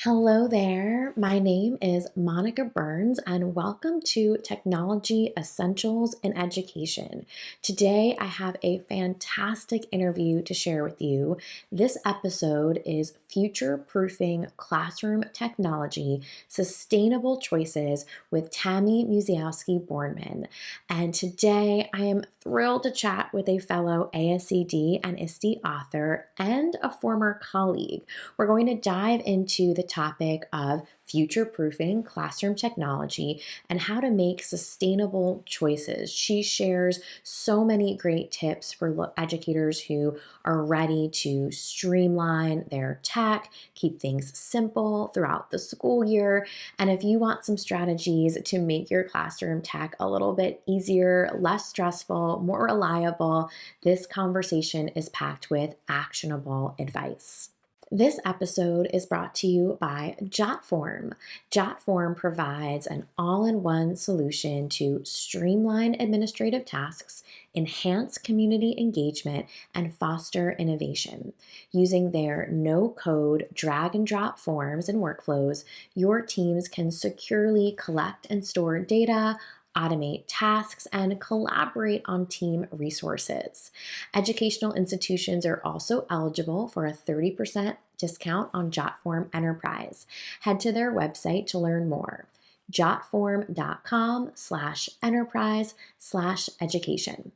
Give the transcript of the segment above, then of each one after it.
Hello there. My name is Monica Burns, and welcome to Technology Essentials in Education. Today, I have a fantastic interview to share with you. This episode is Future Proofing Classroom Technology Sustainable Choices with Tammy Musiowsky Bornman. And today, I am thrilled to chat with a fellow ASCD and ISTE author and a former colleague. We're going to dive into the topic of future-proofing classroom technology and how to make sustainable choices. She shares so many great tips for educators who are ready to streamline their tech, keep things simple throughout the school year. And if you want some strategies to make your classroom tech a little bit easier, less stressful, more reliable, this conversation is packed with actionable advice. This episode is brought to you by Jotform. Jotform provides an all-in-one solution to streamline administrative tasks, enhance community engagement, and foster innovation. Using their no-code drag-and-drop forms and workflows, your teams can securely collect and store data, automate tasks, and collaborate on team resources. Educational institutions are also eligible for a 30% discount on Jotform Enterprise. Head to their website to learn more. Jotform.com/enterprise/education.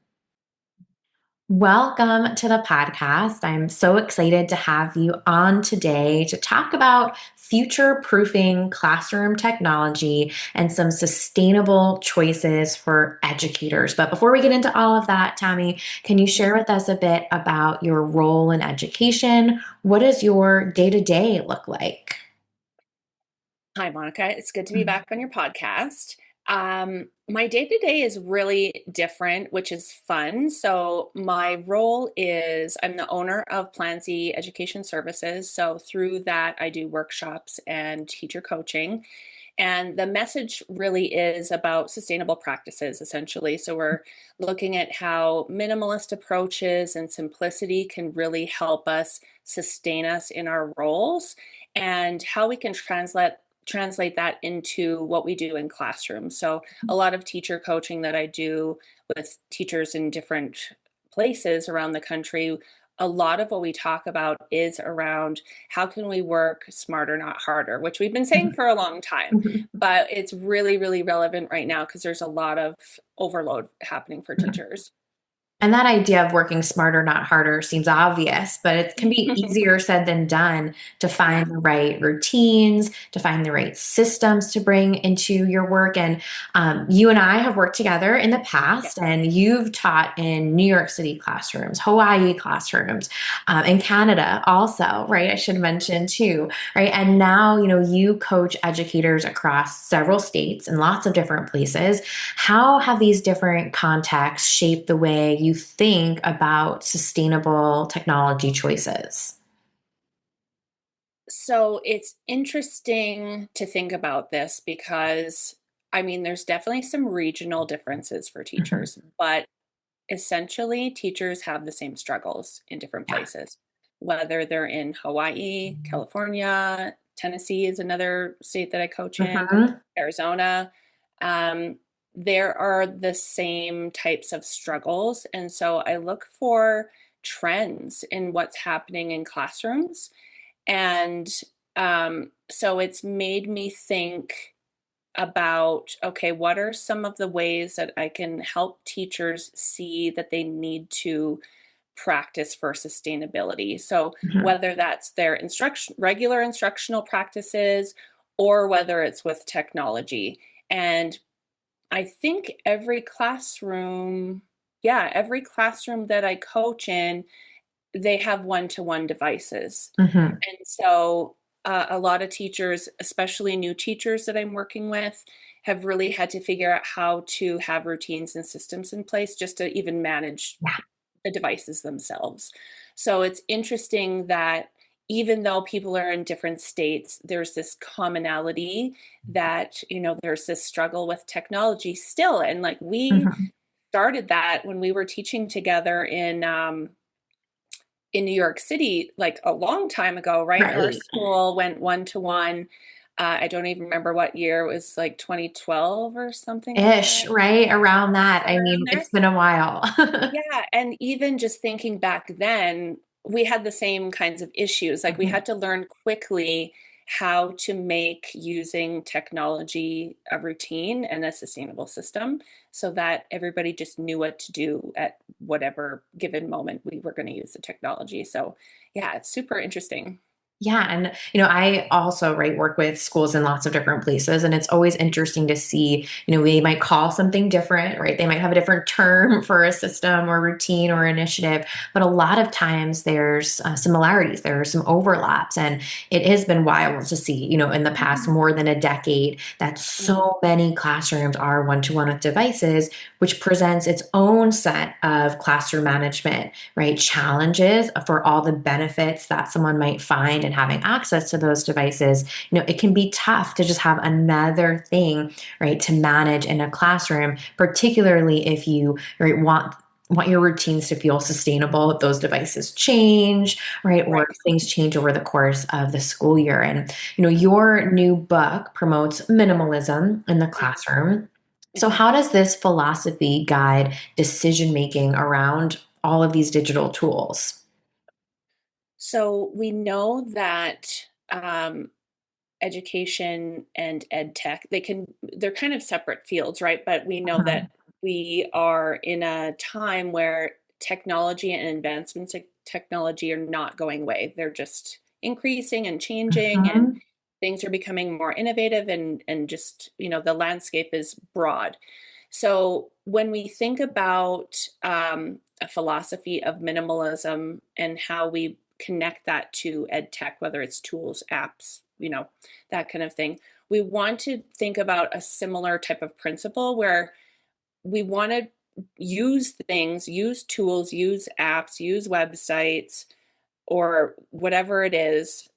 Welcome to the podcast. I'm so excited to have you on today to talk about future-proofing classroom technology and some sustainable choices for educators. But before we get into all of that, Tammy, can you share with us a bit about your role in education? What does your day-to-day look like? Hi, Monica. It's good to be back on your podcast. My day to day is really different, which is fun. So, my role is I'm the owner of Plan Z Education Services. So, through that, I do workshops and teacher coaching. And the message really is about sustainable practices, essentially. So, we're looking at how minimalist approaches and simplicity can really help us sustain us in our roles and how we can translate that into what we do in classrooms. So a lot of teacher coaching that I do with teachers in different places around the country, a lot of what we talk about is around how can we work smarter, not harder, which we've been saying for a long time, but it's really, really relevant right now because there's a lot of overload happening for teachers. And that idea of working smarter, not harder seems obvious, but it can be easier said than done to Yeah. find the right routines, to find the right systems to bring into your work. And you and I have worked together in the Yeah. past, and you've taught in New York City classrooms, Hawaii classrooms, in Canada also, right? I should mention too, right? And now, you coach educators across several states and lots of different places. How have these different contexts shaped the way you think about sustainable technology choices? So it's interesting to think about this because I mean, there's definitely some regional differences for Mhm. teachers, but essentially, teachers have the same struggles in different Yeah. places, whether they're in Hawaii, California, Tennessee is another state that I coach in, Mhm. Arizona. Um, there are the same types of struggles. And so I look for trends in what's happening in classrooms. And so it's made me think about okay, what are some of the ways that I can help teachers see that they need to practice for sustainability? So, Mhm. whether that's their regular instructional practices or whether it's with technology. And I think every classroom that I coach in, they have one-to-one devices. Mhm. And so a lot of teachers, especially new teachers that I'm working with, have really had to figure out how to have routines and systems in place just to even manage Yeah. the devices themselves. So it's interesting that even though people are in different states, there's this commonality that, there's this struggle with technology still. And like we Mhm. started that when we were teaching together in in New York City, like a long time ago, right? Our Right. school went one to one. I don't even remember what year. It was like 2012 or something like Ish, that, right? Around that. I somewhere around mean, there. it's been a while. Yeah, and even just thinking back then, we had the same kinds of issues. Like we Mhm. had to learn quickly how to make using technology a routine and a sustainable system so that everybody just knew what to do at whatever given moment we were going to use the technology. So, yeah, it's super interesting. Yeah, and I also work with schools in lots of different places, and it's always interesting to see. We might call something different, right? They might have a different term for a system or routine or initiative, but a lot of times there's similarities. There are some overlaps, and it has been wild to see. In the past Mhm. more than a decade, that Mhm. so many classrooms are one-to-one with devices, which presents its own set of classroom management, right, challenges for all the benefits that someone might find in having access to those devices. It can be tough to just have another thing, right, to manage in a classroom, particularly if you, right, want your routines to feel sustainable if those devices change, right, or Right. if things change over the course of the school year. And your new book promotes minimalism in the Mhm. classroom. So, Mhm. how does this philosophy guide decision making around all of these digital tools? So we know that education and ed tech, they're kind of separate fields, right? But we know Mhm, that we are in a time where technology and advancements of technology are not going away. They're just increasing and changing, and mhm, things are becoming more innovative, and just, the landscape is broad. So when we think about a philosophy of minimalism and how we connect that to ed tech, whether it's tools, apps, that kind of thing, we want to think about a similar type of principle where we want to use things, use tools, use apps, use websites, or whatever it is,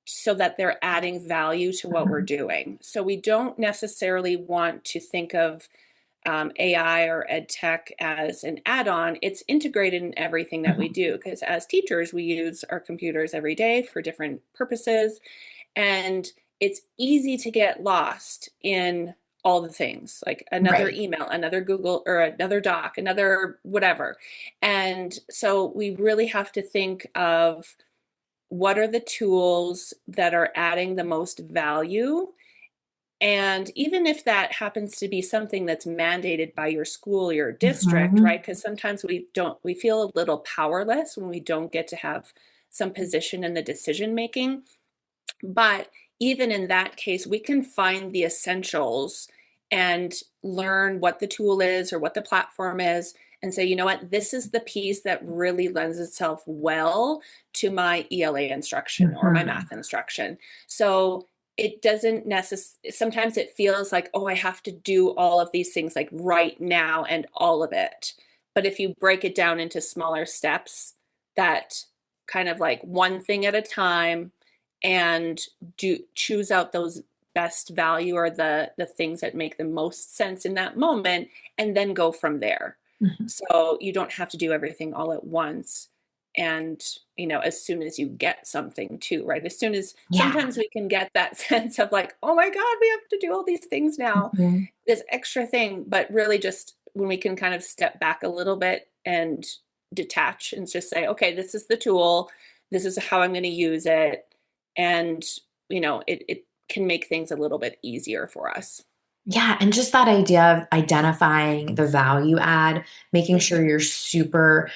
so that they're adding value to what we're mhm, doing. So we don't necessarily want to think of AI or ed tech as an add on. It's integrated in everything that we mhm. do because as teachers, we use our computers every day for different purposes. And it's easy to get lost in all the things like another Right. email, another Google, or another doc, another whatever. And so we really have to think of what are the tools that are adding the most value. And even if that happens to be something that's mandated by your school, your district, Mhm. right? Because sometimes we feel a little powerless when we don't get to have some position in the decision making. But even in that case, we can find the essentials and learn what the tool is or what the platform is and say, you know what, this is the piece that really lends itself well to my ELA instruction or my Mhm. math instruction. So it doesn't necessarily, sometimes it feels like, oh, I have to do all of these things like right now and all of it. But if you break it down into smaller steps, that kind of like one thing at a time, and do choose out those best value or the things that make the most sense in that moment, and then go from there. Mhm. So you don't have to do everything all at once. And as soon as you get something too, right, as soon as Yeah. sometimes we can get that sense of like, oh my god, we have to do all these things now, Mhm. this extra thing. But really, just when we can kind of step back a little bit and detach and just say, okay, this is the tool, this is how I'm going to use it, and it can make things a little bit easier for us. Yeah, and just that idea of identifying the value add, making sure Mhm. you're super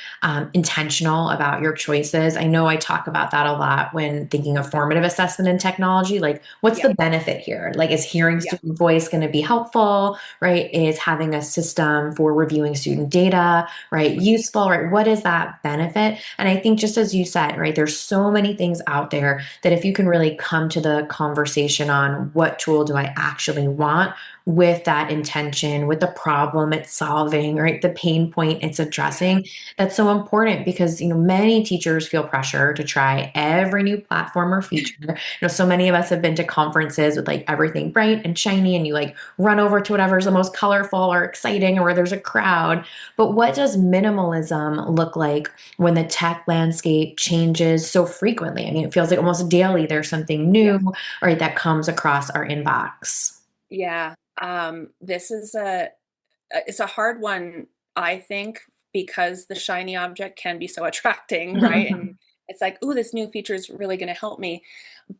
intentional about your choices. I know I talk about that a lot when thinking of formative assessment in technology. Like, what's Yeah, the benefit here? Like, is hearing yeah. student voice going to be helpful, right? Is having a system for reviewing student data, right, useful, right? What is that benefit? And I think, just as you said, right, there's so many things out there that if you can really come to the conversation on what tool do I actually want with that intention, with the problem it's solving, right? The pain point it's addressing. That's so important because, many teachers feel pressure to try every new platform or feature. So many of us have been to conferences with like everything bright and shiny, and you like run over to whatever's the most colorful or exciting or where there's a crowd. But what does minimalism look like when the tech landscape changes so frequently? I mean, it feels like almost daily there's something Yeah. new, right, that comes across our inbox. Yeah. This is it's a hard one, I think, because the shiny object can be so attracting, right? And it's like, "Ooh, this new feature is really going to help me."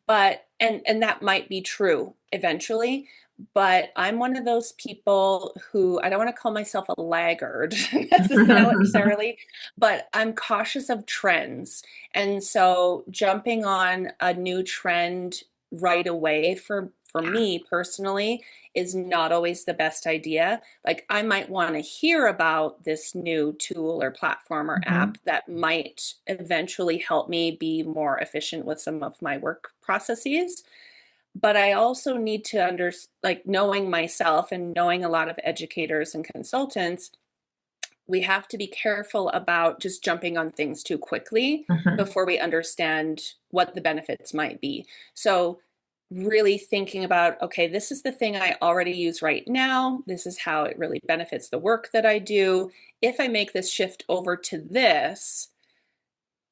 But and that might be true eventually, but I'm one of those people who I don't want to call myself a laggard necessarily, but I'm cautious of trends. And so jumping on a new trend right away for me personally is not always the best idea. Like I might want to hear about this new tool or platform or Mhm. app that might eventually help me be more efficient with some of my work processes. But I also need to like knowing myself and knowing a lot of educators and consultants, we have to be careful about just jumping on things too quickly Mhm. before we understand what the benefits might be. So, really thinking about, okay, this is the thing I already use right now. This is how it really benefits the work that I do. If I make this shift over to this,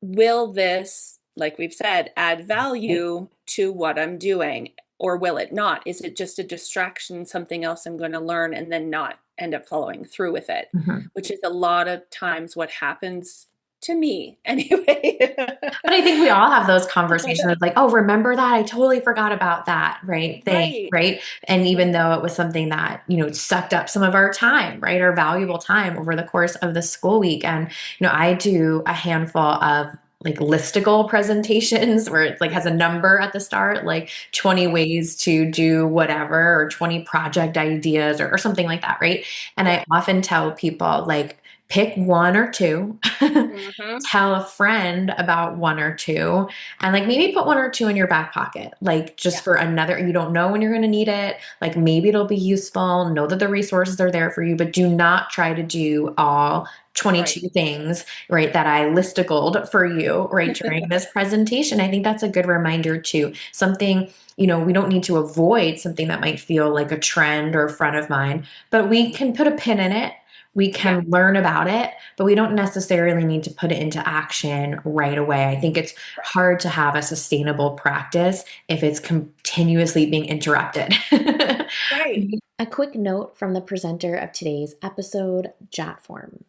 will this, like we've said, add Right. value to what I'm doing? Or will it not? Is it just a distraction, something else I'm going to learn and then not end up following through with it? Mhm. Which is a lot of times what happens to me anyway. But I think we all have those conversations like, oh, remember that? I totally forgot about that, right? Thing, Right. right? And even Right. though it was something that, sucked up some of our time, right? Our valuable time over the course of the school week. And, I do a handful of like listicle presentations where it like has a number at the start, like 20 Yeah. ways to do whatever, or 20 project ideas, or something like that, right? And Yeah. I often tell people like, pick one or two. Hmm. Tell a friend about one or two, and like maybe put one or two in your back pocket, like just Yeah. for another, you don't know when you're going to need it, like maybe it'll be useful, know that the resources are there for you, but do not try to do all Right. 22 things, right, that I listicled for you right during this presentation. I think that's a good reminder too. Something, we don't need to avoid something that might feel like a trend or front of mind, but we can put a pin in it. We Yeah. can learn about it, but we don't necessarily need to put it into action right away. I think it's hard to have a sustainable practice if it's continuously being interrupted. Right. A quick note from the presenter of today's episode, Jotform.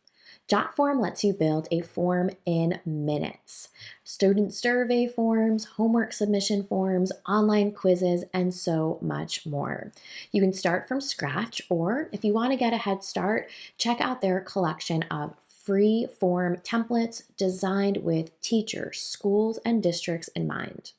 Jotform lets you build a form in minutes. Student survey forms, homework submission forms, online quizzes, and so much more. You can start from scratch, or if you want to get a head start, check out their collection of free form templates designed with teachers, schools, and districts in mind.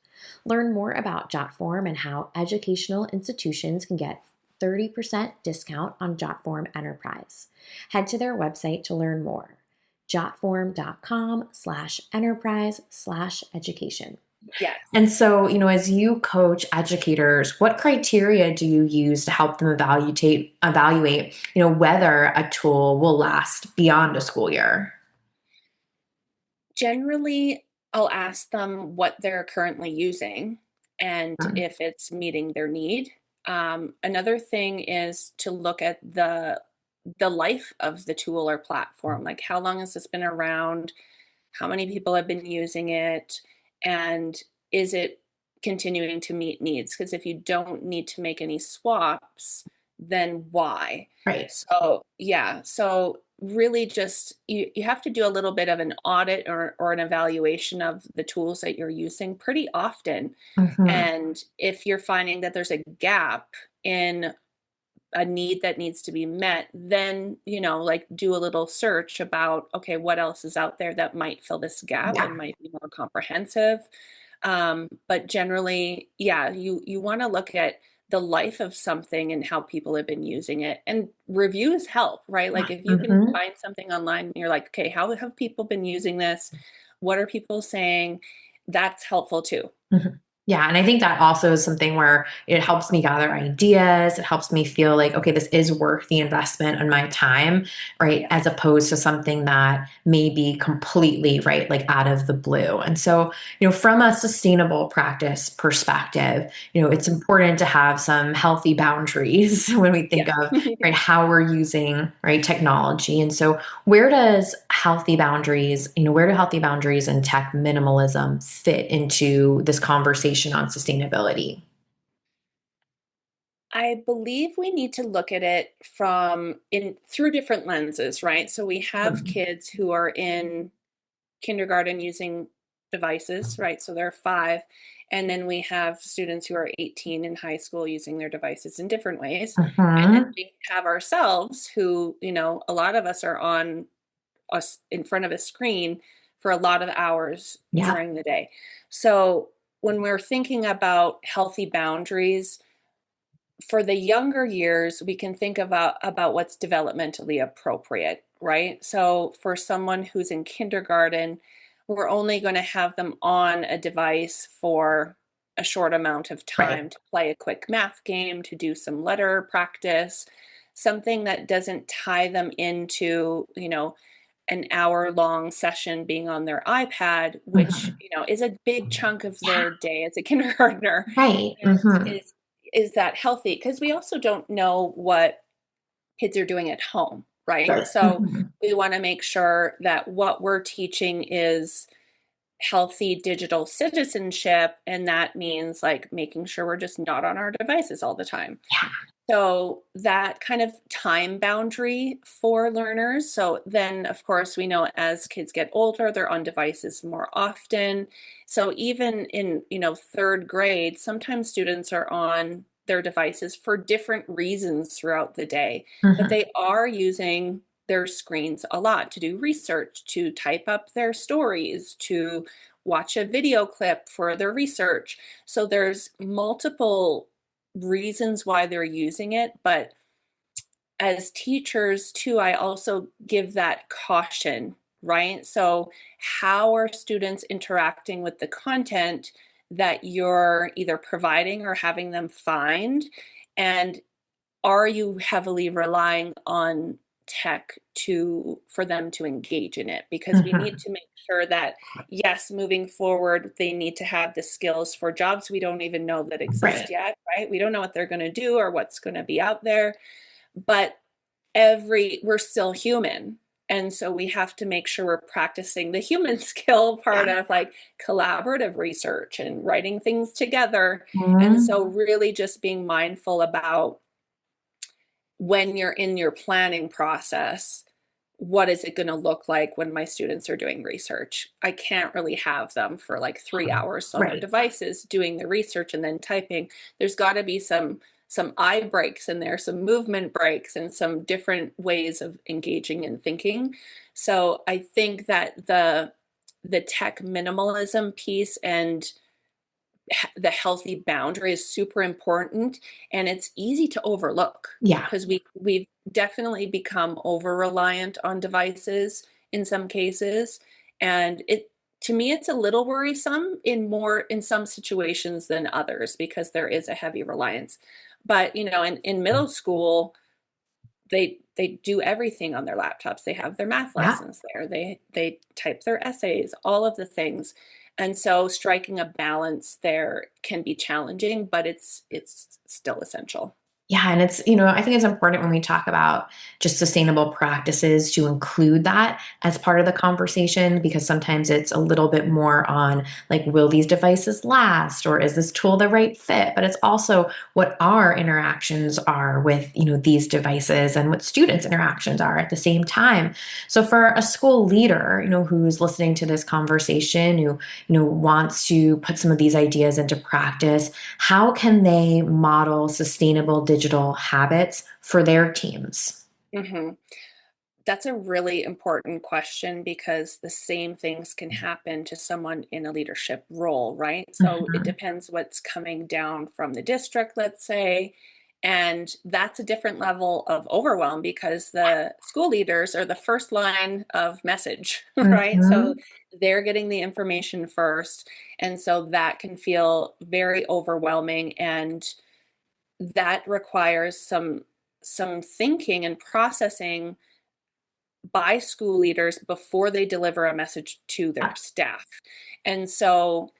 Learn more about Jotform and how educational institutions can get 30% discount on Jotform Enterprise. Head to their website to learn more. Jotform.com/enterprise/education. Yes. And so, as you coach educators, what criteria do you use to help them evaluate, whether a tool will last beyond a school year? Generally, I'll ask them what they're currently using and if it's meeting their need. Another thing is to look at the life of the tool or platform. Like how long has this been around? How many people have been using it? And is it continuing to meet needs? Because if you don't need to make any swaps, then why? Right. So, yeah. So, really, just you have to do a little bit of an audit or an evaluation of the tools that you're using pretty often. Mhm. And if you're finding that there's a gap in a need that needs to be met, then, like do a little search about, okay, what else is out there that might fill this gap and Yeah. might be more comprehensive. But generally, yeah, you want to look at the life of something and how people have been using it. And reviews help, right? Like if you can Mhm. find something online and you're like, okay, how have people been using this? What are people saying? That's helpful too. Mhm. Yeah, and I think that also is something where it helps me gather ideas. It helps me feel like, okay, this is worth the investment on my time, right? Yeah. As opposed to something that may be completely, right, like out of the blue. And so, from a sustainable practice perspective, it's Mhm. important to have some healthy boundaries when we think Yeah. of, right, how we're using, right, technology. And so, where do healthy boundaries and tech minimalism fit into this conversation on sustainability? I believe we need to look at it from in through different lenses, right? So we have Mhm. kids who are in kindergarten using devices, right? So they're 5. And then we have students who are 18 in high school using their devices in different ways. And then Mhm. we have ourselves who, a lot of us are on us in front of a screen for a lot of hours Yeah. during the day. So when we're thinking about healthy boundaries, for the younger years, we can think about what's developmentally appropriate, right? So for someone who's in kindergarten, we're only going to have them on a device for a short amount of Right. time to play a quick math game, to do some letter practice, something that doesn't tie them into, an hour long session being on their iPad, which, Mhm. is a big chunk of Yeah. their day as a kindergartner. Right. And Mhm. is that healthy? Because we also don't know what kids are doing at home, right? Sure. So Mhm. we want to make sure that what we're teaching is healthy digital citizenship. And that means like making sure we're just not on our devices all the time. Yeah. So that kind of time boundary for learners. So then, of course, we know as kids get older, they're on devices more often. So even in, third grade, sometimes students are on their devices for different reasons throughout the day, but Mhm. they are using their screens a lot to do research, to type up their stories, to watch a video clip for their research. So there's multiple reasons why they're using it, but as teachers too, I also give that caution, right? So how are students interacting with the content that you're either providing or having them find? And are you heavily relying on tech to for them to engage in it? Because we need Mhm. to make sure that yes, moving forward, they need to have the skills for jobs we don't even know that exist Right. yet, right? We don't know what they're going to do or what's going to be out there, but every we're still human. And so we have to make sure we're practicing the human skill part Yeah. of like collaborative research and writing things together. And Mhm. so really just being mindful about when you're in your planning process, what is it going to look like when my students are doing research? I can't really have them for like 3 hours on their Right. devices doing the research and then typing. There's got to be some eye breaks in there, some movement breaks, and some different ways of engaging and thinking. So I think that the tech minimalism piece and the healthy boundary is super important, and it's easy to overlook Yeah. because we've definitely become over reliant on devices in some cases, and it to me it's a little worrisome in some situations than others because there is a heavy reliance. But in middle school, they do everything on their laptops. They have their math Yeah. lessons there. They type their essays, all of the things. And so striking a balance there can be challenging, but it's still essential. Yeah, and I think it's important when we talk about just sustainable practices to include that as part of the conversation because sometimes it's a little bit more on like, will these devices last or is this tool the right fit? But it's also what our interactions are with, these devices and what students' interactions are at the same time. So for a school leader, who's listening to this conversation, who wants to put some of these ideas into practice, how can they model sustainable digital habits for their teams? hmm That's a really important question because the same things can happen to someone in a leadership role, right? So it Mhm. depends what's coming down from the district, let's say, And that's a different level of overwhelm because the school leaders are the first line of message, right? So Mhm. they're getting the information first. And so that can feel very overwhelming, and that requires some thinking and processing by school leaders before they deliver a message to their staff. And so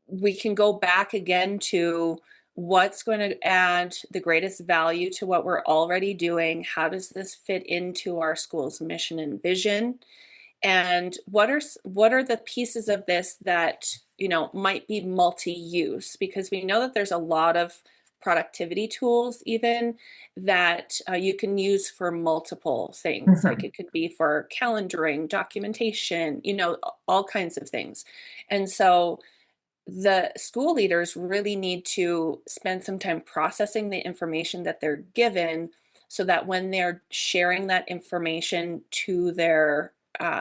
we can go back again to what's going to add the greatest value to what we're already doing. How does this fit into our school's mission and vision? And what are the pieces of this that might be multi-use? Because we know that there's a lot of productivity tools even that you can use for multiple things. Like Mhm. it could be for calendaring, documentation, all kinds of things. And so the school leaders really need to spend some time processing the information that they're given, so that when they're sharing that information to their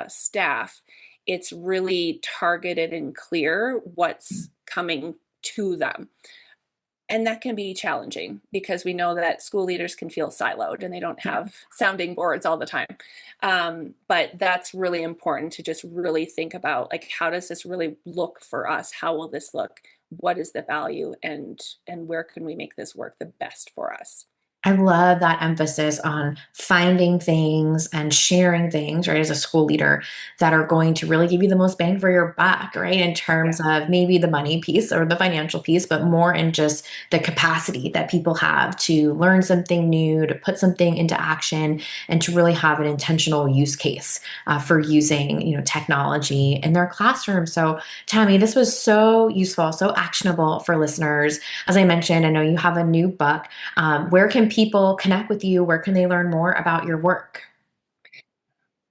staff, it's really targeted and clear what's coming to them. And that can be challenging because we know that school leaders can feel siloed and they don't Yeah. have sounding boards all the time. But that's really important to just really think about, like, how does this really look for us? How will this look? What is the value, and where can we make this work the best for us? I love that emphasis on finding things and sharing things, right, as a school leader that are going to really give you the most bang for your buck, right, in Yeah. terms of maybe the money piece or the financial piece, but more in just the capacity that people have to learn something new, to put something into action, and to really have an intentional use case for using, technology in their classroom. So, Tammy, this was so useful, so actionable for listeners. As I mentioned, I know you have a new book. Where can people connect with you? Where can they learn more about your work?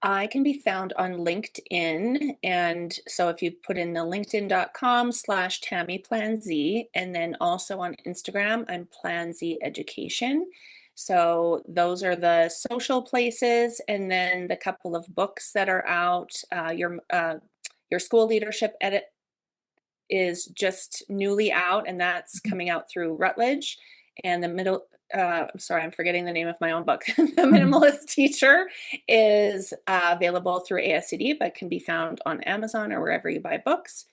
I can be found on LinkedIn. And so if you put in the linkedin.com/TammyPlanZ, and then also on Instagram, I'm Plan Z Education. So those are the social places. And then the couple of books that are out. Your school leadership edit is just newly out, and that's coming out through Routledge. And I'm sorry, I'm forgetting the name of my own book. The Mhm. Minimalist Teacher is available through ASCD, but can be found on Amazon or wherever you buy books.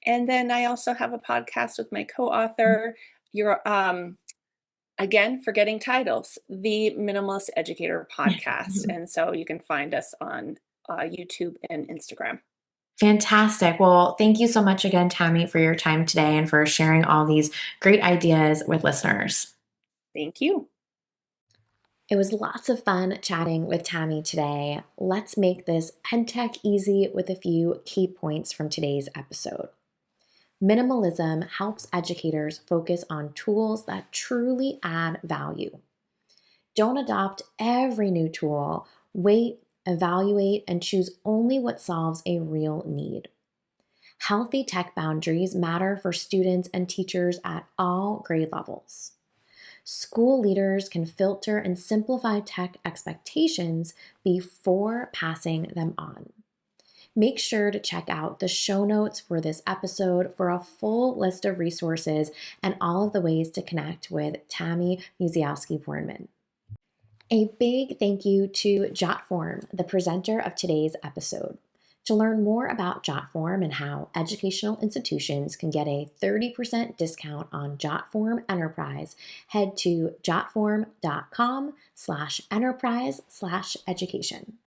And then I also have a podcast with my co-author. You're again, forgetting titles, the Minimalist Educator podcast, and so you can find us on YouTube and Instagram. Fantastic. Well, thank you so much again, Tammy, for your time today and for sharing all these great ideas with listeners. Thank you. It was lots of fun chatting with Tammy today. Let's make this EdTech easy with a few key points from today's episode. Minimalism helps educators focus on tools that truly add value. Don't adopt every new tool. Wait, evaluate, and choose only what solves a real need. Healthy tech boundaries matter for students and teachers at all grade levels. School leaders can filter and simplify tech expectations before passing them on. Make sure to check out the show notes for this episode for a full list of resources and all of the ways to connect with Tammy Musiowsky-Bornman. A big thank you to Jotform, the presenter of today's episode. To learn more about Jotform and how educational institutions can get a 30% discount on Jotform Enterprise, head to jotform.com/enterprise/education.